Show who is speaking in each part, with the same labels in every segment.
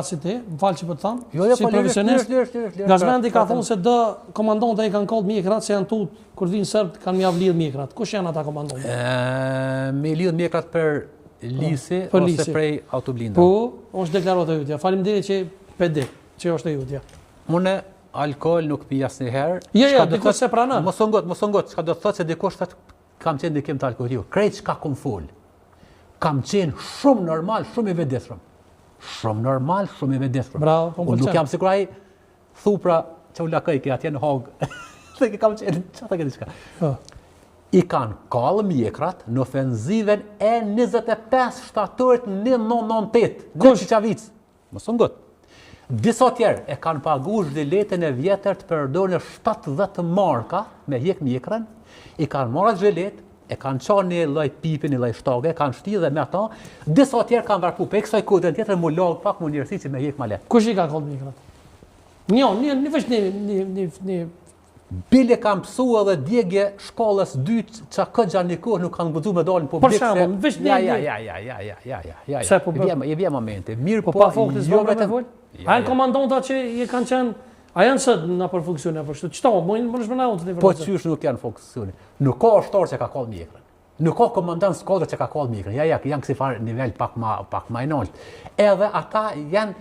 Speaker 1: si ti, më falë që po të thamë,
Speaker 2: Jo,
Speaker 1: si profesionist, Gazmendi ka thonë se do komandontë i kanë kohë mjekrat se janë tut, kur vinë sërbë kanë mjav lidh mjekrat. Kush janë ata komandontë?
Speaker 2: Me lidh mjekrat për lisi
Speaker 1: për
Speaker 2: ose
Speaker 1: lisi.
Speaker 2: prej autoblinda.
Speaker 1: Po, është deklaruar e jutja. Faleminderit që pedi, që është e jutja.
Speaker 2: Unë alkool nuk pi asnjëherë.
Speaker 1: Jo, dikush se pranon.
Speaker 2: Mos u ngot, çka do të thotë se dikush thotë kam qenë ndikim të alkoolit. Krejt çka kum fol. Kam qenë shumë normal, shumë i vetëdijshëm. Shumë normal, shumë i vetëdijshëm.
Speaker 1: Bravo, po
Speaker 2: Unë nuk jam sikur ai thupra që u lakoj ke atje në Hog. Se kam qenë çfarë ke diçka. I kanë kallë mjekrat në ofenziven e 25 shtatorit 1998 në Qiqavic. Mos u ngot. Disa tjerë e kanë paguar zhletën e vjetër të përdorin 70 marka me hjek mjekrën, i kanë marrë zhlet, e kanë qanë një lloj pipin, një lloj shtage, kanë shti dhe me ata, disa tjerë kanë varku pe kësaj kodën tjetër më lag pak më njerësi që me hjek ma lehtë.
Speaker 1: Kush i ka kallë mjekrat? Një veç një
Speaker 2: Bile kam pësu edhe djegje shkollës dytë që këtë gjanë një kohë nuk kanë guxuar me dalin po
Speaker 1: për shembull, veç një
Speaker 2: Ja.
Speaker 1: Pse po
Speaker 2: I vjen momente. Mirë
Speaker 1: po pa fokus jo vetëm vol. A janë komandonta që i kanë qenë, a janë sot në për funksione apo kështu? Çto, më shpëna unë të
Speaker 2: Po çysh nuk janë funksione. Nuk ka ushtar që ka kallë mjekrën. Nuk ka komandant skuadrë që ka kallë mjekrën. Janë kësi farë nivel pak më i lartë. Edhe ata janë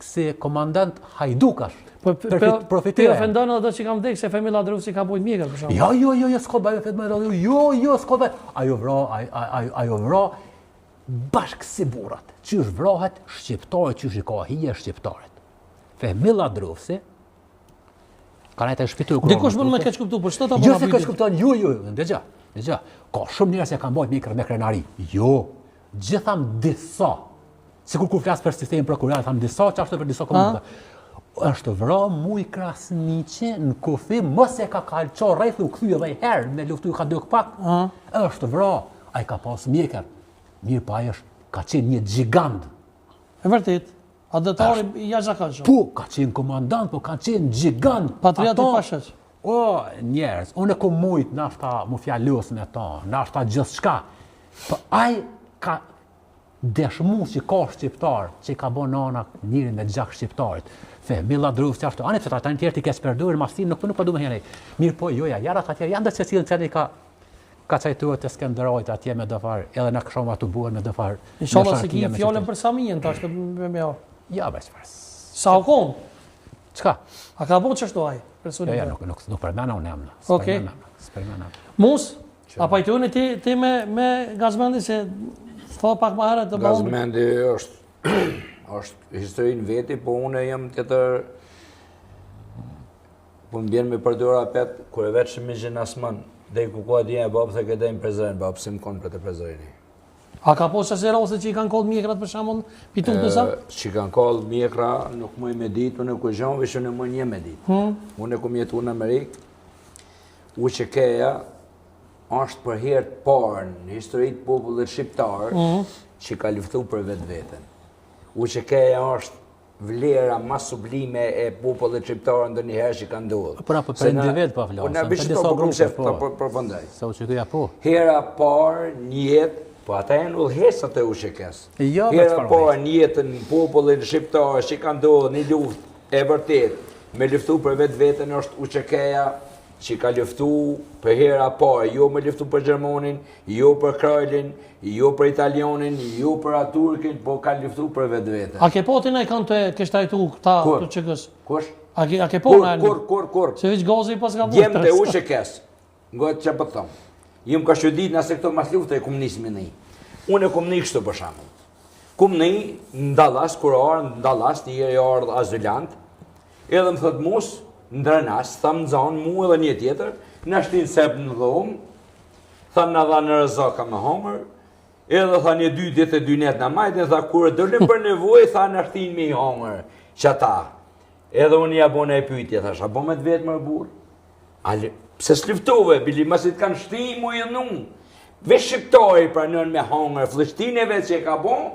Speaker 2: kësi komandant hajdukash.
Speaker 1: Profitire. Ofendon edhe që kam vdekë se Femilla Drusi ka bujt mjekër për shembull.
Speaker 2: Jo, s'ka bëj Femilla Drusi. Jo, s'ka bëj. Ajo vra bashkë si burrat. Qysh vrahet shqiptarët, qysh i ka hije shqiptarët. Femilla Drusi kanë atë shpitur kur.
Speaker 1: Dikush mund më keq kuptu, por çto ta bëj?
Speaker 2: Jo, se keq kupton. Jo, dëgjoj. Ka shumë njerëz që kanë bërë mjekër me krenari. Jo, gjitham disa. Sikur kur flas për sistemin prokurorit, tham disa çfarë për disa komunata. Është vra muj Krasniqi në kufi, mos e ka kalço rreth u kthy edhe herë me luftu ka duk pak. Është vra, ai ka pas mjekër. Mirë pa ai ka qenë një gjigant.
Speaker 1: E vërtet, adetari i jashtëzakonshëm.
Speaker 2: Po, ka qenë komandant, po ka qenë gjigant.
Speaker 1: Patriot i pashës.
Speaker 2: O, njerëz, unë ku mujt nashta mu fjalos me ta, nashta gjithçka. Po ai ka dëshmu që ka shqiptar, që ka bën nana njëri me gjak shqiptarit. Femilla Drusi ashtu, anë pse ata tjerë ti ke spërduar mastin, nuk po duam herë. Mirë po, joja, jarat atje janë se cilën çeli ka cajtuar të Skënderajt atje me dofar, edhe na kshom atu buën me dofar.
Speaker 1: Inshallah se ki fjalën për Samin tash me ja.
Speaker 2: Ja, bash fars.
Speaker 1: Sa u kon?
Speaker 2: Çka?
Speaker 1: A ka bën çështo ai?
Speaker 2: Ja, nuk përmena unë jam.
Speaker 1: Okej. Mus, a pajtoni ti me Gazmendin se tha pak më herët të bëu.
Speaker 3: Gazmendi është historinë veti, po unë jam tjetër, po më bjen me përdora pet, kur e vetë shumë gjën asman, dhe i kukua djenë e babë, se këtë e më prezerin, babë, si më konë për të prezerini.
Speaker 1: A ka posë se rose që i kanë kollë mjekrat për shembull, pitun të sa?
Speaker 3: Që i kanë kollë mjekra, nuk më i me ditë, unë e ku gjonë, vishë unë më një me ditë. Unë e ku mjetu në Amerikë, u që keja, është për herë të parë në historitë popullit shqiptar, që ka luftu për vetë vetën. UÇK-ja është vlera ma sublime e popullit shqiptar ndonjëherë që ka ndodhur.
Speaker 2: Po na po për individ po flas.
Speaker 3: Po na bëj të përfundoj.
Speaker 2: Sa UÇK-ja po.
Speaker 3: Hera parë një jetë, po ata janë udhëheqësat e UÇK-s.
Speaker 2: Jo,
Speaker 3: hera parë një jetë në popullin shqiptar që ka ndodhur një luftë e vërtet me luftu për vetveten është UÇK-ja që ka luftu për hera parë, jo me luftu për Gjermanin, jo për Krajlin, jo për Italianin, jo për Turkin, po ka luftu për vetveten.
Speaker 1: A ke po ti ne kanë të kështajtu këta të UÇK-s?
Speaker 3: Kush?
Speaker 1: A ke po na?
Speaker 3: Kur?
Speaker 1: Se veç gozi pas ka
Speaker 3: Jem të UÇK-s. Ngojë që po them. Jem ka shudit nëse këto mas luftë e komunizmit në. Unë e kom një kështu për shembull. Kom një në Dallas, kur në Dallas, një herë ardh azylant, edhe më thot mos ndërnas, thamë zonë, mu edhe një tjetër, në shtinë sep në dhomë, thamë në dha në rëzaka me hongër, edhe tha një 2 ditë e 2 net në majtë, tha kur dëllim për nevoj, tha në shtinë me i hongër, që ta. Edhe unë ja bone e pyjtje, tha, a bo me të vetë më burë? Pse s'liftove, bili masit kanë shtinë mu i dhënu, veç shqiptari pranën me hongër, flështineve që ka bo,